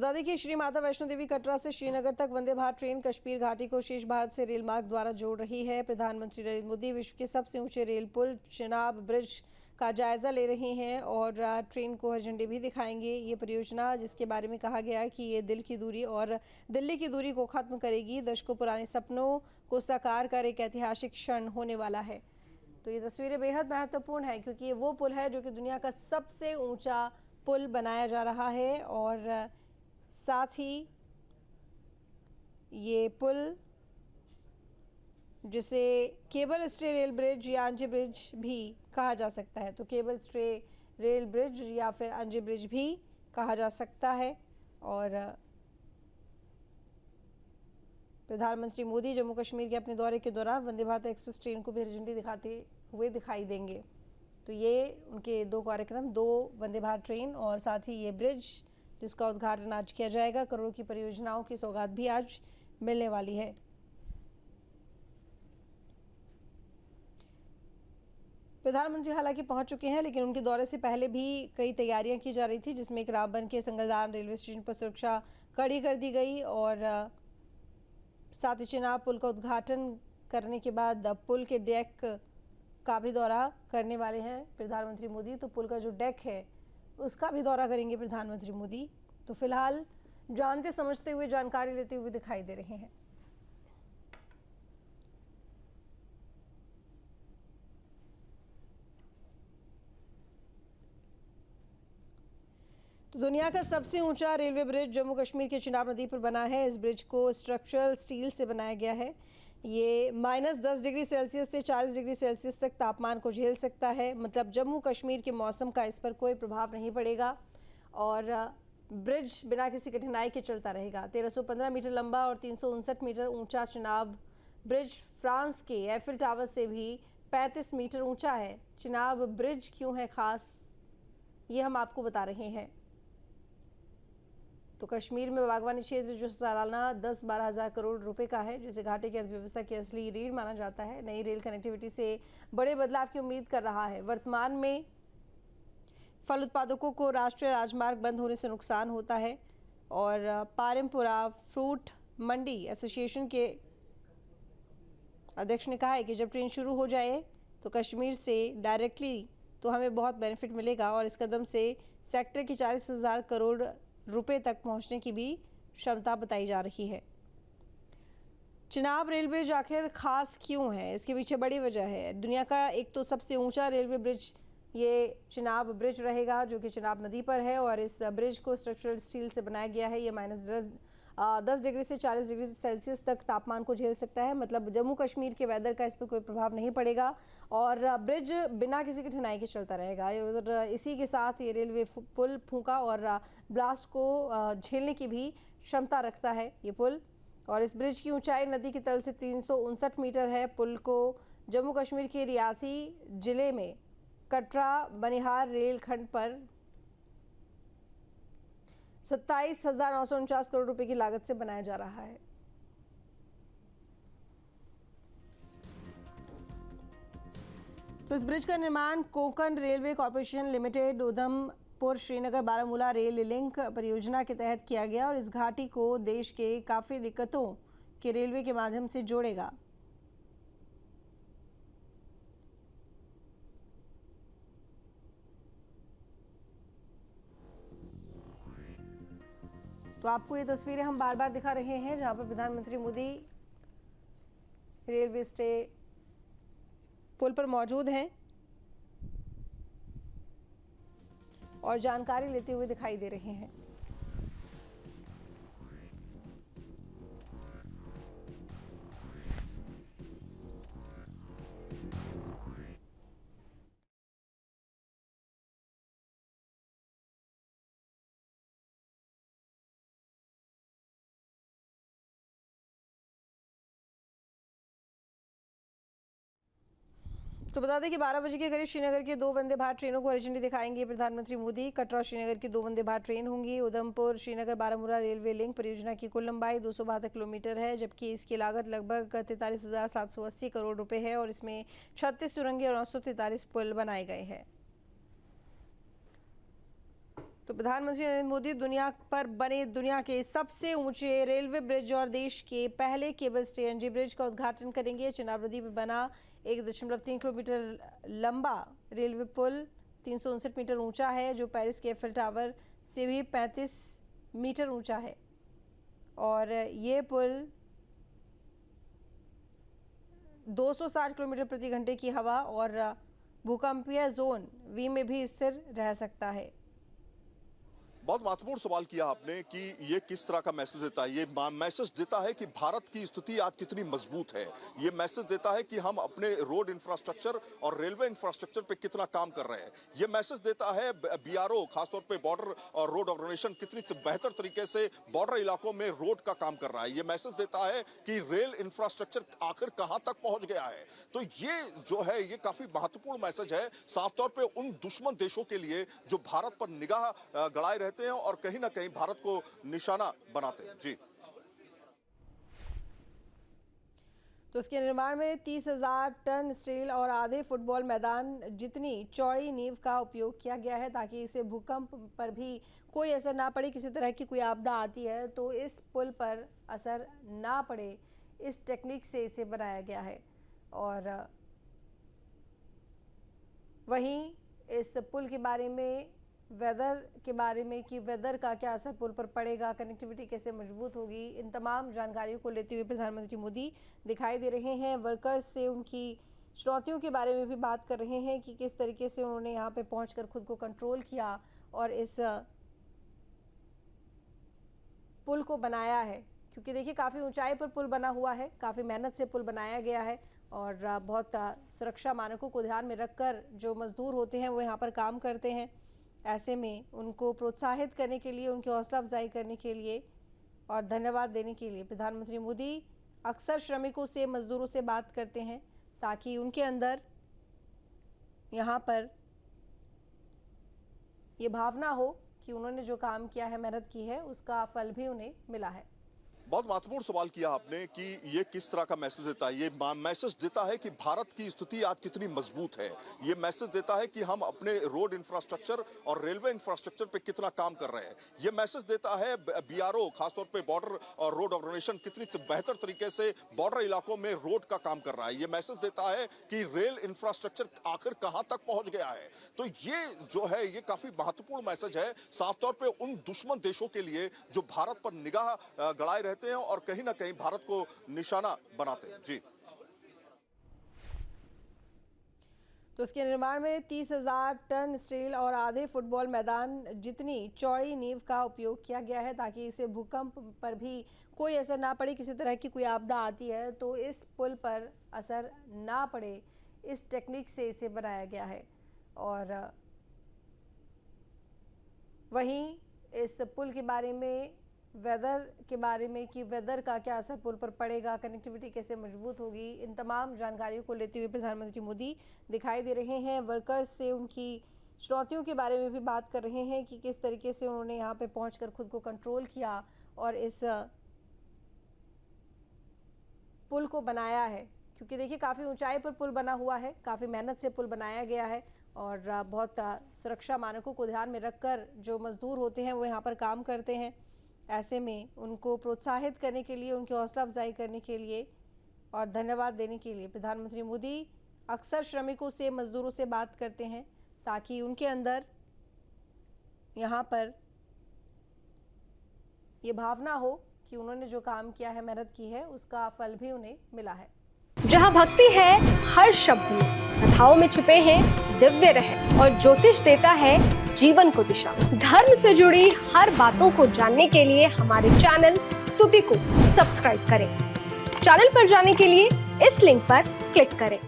बता दें कि श्री माता वैष्णो देवी कटरा से श्रीनगर तक वंदे भारत ट्रेन कश्मीर घाटी को शेष भारत से रेल मार्ग द्वारा जोड़ रही है। प्रधानमंत्री नरेंद्र मोदी विश्व के सबसे ऊंचे रेल पुल चिनाब ब्रिज का जायजा ले रहे हैं और ट्रेन को हरी झंडी भी दिखाएंगे। ये परियोजना, जिसके बारे में कहा गया है कि ये दिल्ली की दूरी को खत्म करेगी, दशकों पुराने सपनों को साकार कर एक ऐतिहासिक क्षण होने वाला है। तो ये तस्वीरें बेहद महत्वपूर्ण है क्योंकि ये वो पुल है जो कि दुनिया का सबसे ऊंचा पुल बनाया जा रहा है और साथ ही ये पुल, जिसे केबल स्टे रेल ब्रिज या अंजे ब्रिज भी कहा जा सकता है, तो केबल स्टे रेल ब्रिज या फिर अंजे ब्रिज भी कहा जा सकता है। और प्रधानमंत्री मोदी जम्मू कश्मीर के अपने दौरे के दौरान वंदे भारत एक्सप्रेस ट्रेन को भी हरी झंडी दिखाते हुए दिखाई देंगे। तो ये उनके दो कार्यक्रम, दो वंदे भारत ट्रेन और साथ ही ये ब्रिज जिसका उद्घाटन आज किया जाएगा। करोड़ों की परियोजनाओं की सौगात भी आज मिलने वाली है। प्रधानमंत्री हालांकि पहुंच चुके हैं, लेकिन उनके दौरे से पहले भी कई तैयारियां की जा रही थी, जिसमें एक रामबन के संगलदान रेलवे स्टेशन पर सुरक्षा कड़ी कर दी गई और साथ ही चिनाब पुल का उद्घाटन करने के बाद पुल के डेक का भी दौरा करने वाले हैं प्रधानमंत्री मोदी। तो पुल का जो डेक है उसका भी दौरा करेंगे प्रधानमंत्री मोदी। तो फिलहाल जानते समझते हुए, जानकारी लेते हुए दिखाई दे रहे हैं। तो दुनिया का सबसे ऊंचा रेलवे ब्रिज जम्मू कश्मीर के चिनाब नदी पर बना है। इस ब्रिज को स्ट्रक्चरल स्टील से बनाया गया है। ये -10 डिग्री सेल्सियस से 40 डिग्री सेल्सियस तक तापमान को झेल सकता है। मतलब जम्मू कश्मीर के मौसम का इस पर कोई प्रभाव नहीं पड़ेगा और ब्रिज बिना किसी कठिनाई के चलता रहेगा। 1315 मीटर लंबा और 359 मीटर ऊंचा चिनाब ब्रिज फ्रांस के एफिल टावर से भी 35 मीटर ऊंचा है। चिनाब ब्रिज क्यों है खास, ये हम आपको बता रहे हैं। तो कश्मीर में बागवानी क्षेत्र जो सालाना 10-12 हज़ार करोड़ रुपए का है, जिसे घाटे की अर्थव्यवस्था की असली रीढ़ माना जाता है, नई रेल कनेक्टिविटी से बड़े बदलाव की उम्मीद कर रहा है। वर्तमान में फल उत्पादकों को राष्ट्रीय राजमार्ग बंद होने से नुकसान होता है और पारमपुरा फ्रूट मंडी एसोसिएशन के अध्यक्ष ने कहा है कि जब ट्रेन शुरू हो जाए तो कश्मीर से डायरेक्टली तो हमें बहुत बेनिफिट मिलेगा और इस कदम से सेक्टर की 40,000 करोड़ रुपए तक पहुंचने की भी क्षमता बताई जा रही है। चिनाब रेल ब्रिज आखिर खास क्यों है, इसके पीछे बड़ी वजह है। दुनिया का एक तो सबसे ऊंचा रेलवे ब्रिज ये चिनाब ब्रिज रहेगा, जो कि चिनाब नदी पर है और इस ब्रिज को स्ट्रक्चरल स्टील से बनाया गया है। ये -10 डिग्री से 40 डिग्री सेल्सियस तक तापमान को झेल सकता है। मतलब जम्मू कश्मीर के वेदर का इस पर कोई प्रभाव नहीं पड़ेगा और ब्रिज बिना किसी कठिनाई के चलता रहेगा। और इसी के साथ ये रेलवे पुल फूंका और ब्लास्ट को झेलने की भी क्षमता रखता है ये पुल। और इस ब्रिज की ऊंचाई नदी के तल से 359 मीटर है। पुल को जम्मू कश्मीर के रियासी जिले में कटरा बनिहार रेल खंड पर 27,949 करोड़ रुपए की लागत से बनाया जा रहा है। तो इस ब्रिज का निर्माण Konkan railway corporation limited Udhampur Srinagar Baramulla rail link परियोजना के तहत किया गया और इस घाटी को देश के काफी दिक्कतों के रेलवे के माध्यम से जोड़ेगा। तो आपको ये तस्वीरें हम बार बार दिखा रहे हैं जहां पर प्रधानमंत्री मोदी रेलवे स्टे पुल पर मौजूद हैं और जानकारी लेते हुए दिखाई दे रहे हैं। तो बता दें कि 12 बजे के करीब श्रीनगर के 2 वंदे भारत ट्रेनों को हरी झंडी दिखाएंगे प्रधानमंत्री मोदी। कटरा श्रीनगर की 2 वंदे भारत ट्रेन होंगी। उधमपुर श्रीनगर बारामूला रेलवे लिंक परियोजना की कुल लंबाई 272 किलोमीटर है, जबकि इसकी लागत लगभग 43,780 करोड़ रुपए है और इसमें 36 सुरंगें और 943 पुल बनाए गए हैं। तो प्रधानमंत्री नरेंद्र मोदी दुनिया पर बने दुनिया के सबसे ऊंचे रेलवे ब्रिज और देश के पहले केबल स्टे एनजी ब्रिज का उद्घाटन करेंगे। चिनाब नदी पर बना 1.3 किलोमीटर लंबा रेलवे पुल 359 मीटर ऊंचा है, जो पेरिस के एफिल टावर से भी 35 मीटर ऊंचा है। और ये पुल 260 किलोमीटर प्रति घंटे की हवा और भूकंपीय जोन वी में भी स्थिर रह सकता है। बहुत महत्वपूर्ण सवाल किया आपने कि ये किस तरह का मैसेज देता है। ये मैसेज देता है कि भारत की स्थिति आज कितनी मजबूत है। ये मैसेज देता है कि हम अपने रोड इंफ्रास्ट्रक्चर और रेलवे इंफ्रास्ट्रक्चर पे कितना काम कर रहे हैं। ये मैसेज देता है बीआरओ, खासतौर पे बॉर्डर और रोड ऑर्गेनाइजेशन कितनी बेहतर तरीके से बॉर्डर इलाकों में रोड का काम कर रहा है। ये मैसेज देता है कि रेल इंफ्रास्ट्रक्चर आखिर कहां तक पहुंच गया है। तो ये जो है ये काफी महत्वपूर्ण मैसेज है, साफ तौर पर उन दुश्मन देशों के लिए जो भारत पर निगाह गड़ाए रहते हैं और कहीं ना कहीं भारत को निशाना बनाते हैं। जी, तो इसके निर्माण में 30,000 टन स्टील और आधे फुटबॉल मैदान जितनी चौड़ी नींव का उपयोग किया गया है, ताकि इसे भूकंप पर भी कोई असर ना पड़े। किसी तरह की कोई आपदा आती है तो इस पुल पर असर ना पड़े, इस टेक्निक से इसे बनाया गया है। और वहीं इस पुल के बारे में, वेदर के बारे में कि वेदर का क्या असर पुल पर पड़ेगा, कनेक्टिविटी कैसे मजबूत होगी, इन तमाम जानकारियों को लेते हुए प्रधानमंत्री मोदी दिखाई दे रहे हैं। वर्कर्स से उनकी चुनौतियों के बारे में भी बात कर रहे हैं कि किस तरीके से उन्होंने यहाँ पे पहुंचकर खुद को कंट्रोल किया और इस पुल को बनाया है। क्योंकि देखिए काफ़ी ऊंचाई पर पुल बना हुआ है, काफ़ी मेहनत से पुल बनाया गया है और बहुत सुरक्षा मानकों को ध्यान में रखकर जो मजदूर होते हैं वो यहाँ पर काम करते हैं। ऐसे में उनको प्रोत्साहित करने के लिए, उनकी हौसला अफजाई करने के लिए और धन्यवाद देने के लिए प्रधानमंत्री मोदी अक्सर श्रमिकों से, मजदूरों से बात करते हैं, ताकि उनके अंदर यहाँ पर ये भावना हो कि उन्होंने जो काम किया है, मेहनत की है, उसका फल भी उन्हें मिला है। बहुत महत्वपूर्ण सवाल किया आपने कि ये किस तरह का मैसेज देता है। ये मैसेज देता है कि भारत की स्थिति आज कितनी मजबूत है। ये मैसेज देता है कि हम अपने रोड इंफ्रास्ट्रक्चर और रेलवे इंफ्रास्ट्रक्चर पे कितना काम कर रहे हैं। ये मैसेज देता है बीआरओ, खासतौर पे बॉर्डर और रोड ऑर्गेनाइजेशन कितनी बेहतर तरीके से बॉर्डर इलाकों में रोड का काम कर रहा है। ये मैसेज देता है कि रेल इंफ्रास्ट्रक्चर आखिर कहां तक पहुंच गया है। तो ये जो है ये काफी महत्वपूर्ण मैसेज है, साफ तौर पर उन दुश्मन देशों के लिए जो भारत पर निगाह गड़ाए रहते हैं और कहीं ना कहीं भारत को निशाना बनाते हैं। जी, तो इसके निर्माण में 30,000 टन स्टील और आधे फुटबॉल मैदान जितनी चौड़ी नींव का उपयोग किया गया है, ताकि इसे भूकंप पर भी कोई असर ना पड़े। किसी तरह की कोई आपदा आती है तो इस पुल पर असर ना पड़े, इस टेक्निक से इसे बनाया गया है। और वहीं इस पुल के बारे में, वेदर के बारे में कि वेदर का क्या असर पुल पर पड़ेगा, कनेक्टिविटी कैसे मजबूत होगी, इन तमाम जानकारियों को लेते हुए प्रधानमंत्री मोदी दिखाई दे रहे हैं। वर्कर्स से उनकी चुनौतियों के बारे में भी बात कर रहे हैं कि किस तरीके से उन्होंने यहाँ पे पहुंचकर खुद को कंट्रोल किया और इस पुल को बनाया है। क्योंकि देखिए काफ़ी ऊंचाई पर पुल बना हुआ है, काफ़ी मेहनत से पुल बनाया गया है और बहुत सुरक्षा मानकों को ध्यान में रखकर जो मजदूर होते हैं वो यहाँ पर काम करते हैं। ऐसे में उनको प्रोत्साहित करने के लिए, उनकी हौसला अफजाई करने के लिए और धन्यवाद देने के लिए प्रधानमंत्री मोदी अक्सर श्रमिकों से, मजदूरों से बात करते हैं, ताकि उनके अंदर यहाँ पर ये भावना हो कि उन्होंने जो काम किया है, मेहनत की है, उसका फल भी उन्हें मिला है। जहाँ भक्ति है हर शब्द में, कथाओं में छिपे हैं दिव्य रहस्य और ज्योतिष देता है जीवन को दिशा। धर्म से जुड़ी हर बातों को जानने के लिए हमारे चैनल स्तुति को सब्सक्राइब करें। चैनल पर जाने के लिए इस लिंक पर क्लिक करें।